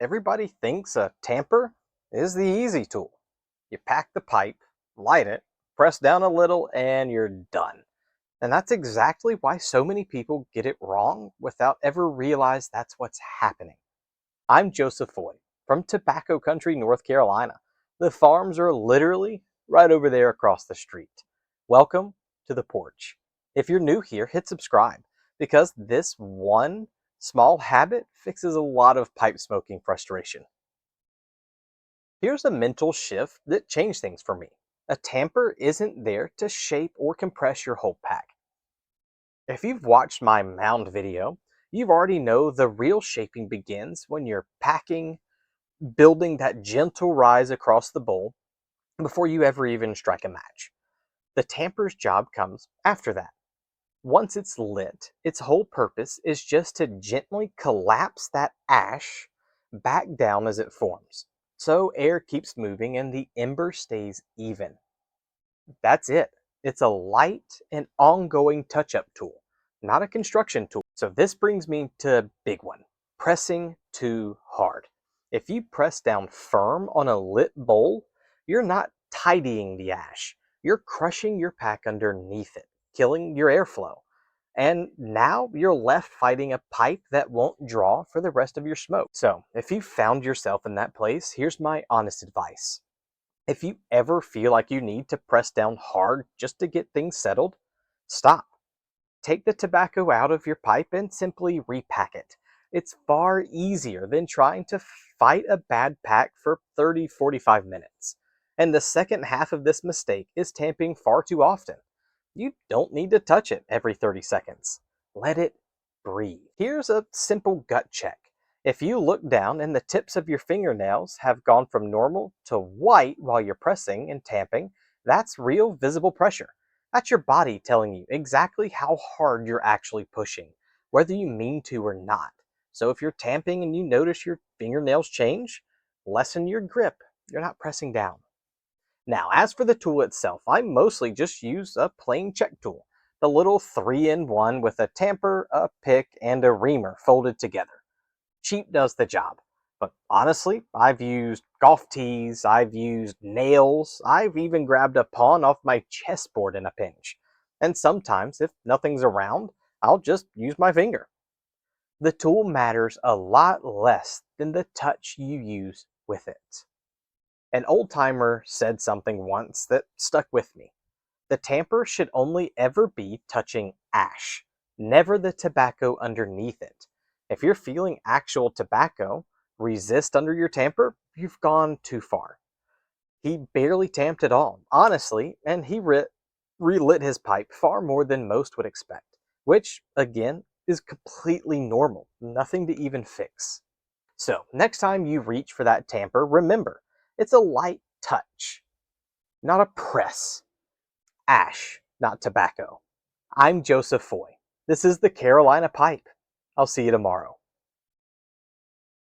Everybody thinks a tamper is the easy tool. You pack the pipe, light it, press down a little, and you're done. And that's exactly why so many people get it wrong without ever realize that's what's happening. I'm Joseph Foy from Tobacco Country, North Carolina. The farms are literally right over there across the street. Welcome to the porch. If you're new here, hit subscribe because this one small habit fixes a lot of pipe smoking frustration. Here's a mental shift that changed things for me. A tamper isn't there to shape or compress your whole pack. If you've watched my mound video, you already know the real shaping begins when you're packing, building that gentle rise across the bowl before you ever even strike a match. The tamper's job comes after that. Once it's lit, its whole purpose is just to gently collapse that ash back down as it forms, so air keeps moving and the ember stays even. That's it. It's a light and ongoing touch-up tool, not a construction tool. So this brings me to a big one, pressing too hard. If you press down firm on a lit bowl, you're not tidying the ash. You're crushing your pack underneath it, killing your airflow. And now you're left fighting a pipe that won't draw for the rest of your smoke. So if you found yourself in that place, here's my honest advice. If you ever feel like you need to press down hard just to get things settled, stop. Take the tobacco out of your pipe and simply repack it. It's far easier than trying to fight a bad pack for 30-45 minutes. And the second half of this mistake is tamping far too often. You don't need to touch it every 30 seconds. Let it breathe. Here's a simple gut check. If you look down and the tips of your fingernails have gone from normal to white while you're pressing and tamping, that's real visible pressure. That's your body telling you exactly how hard you're actually pushing, whether you mean to or not. So if you're tamping and you notice your fingernails change, lessen your grip. You're not pressing down. Now, as for the tool itself, I mostly just use a plain check tool, the little 3-in-1 with a tamper, a pick, and a reamer folded together. Cheap does the job. But honestly, I've used golf tees, I've used nails, I've even grabbed a pawn off my chessboard in a pinch. And sometimes, if nothing's around, I'll just use my finger. The tool matters a lot less than the touch you use with it. An old-timer said something once that stuck with me. The tamper should only ever be touching ash, never the tobacco underneath it. If you're feeling actual tobacco resist under your tamper, you've gone too far. He barely tamped at all, honestly, and he relit his pipe far more than most would expect, which, again, is completely normal, nothing to even fix. So, next time you reach for that tamper, remember, it's a light touch, not a press. Ash, not tobacco. I'm Joseph Foy. This is the Carolina Pipe. I'll see you tomorrow.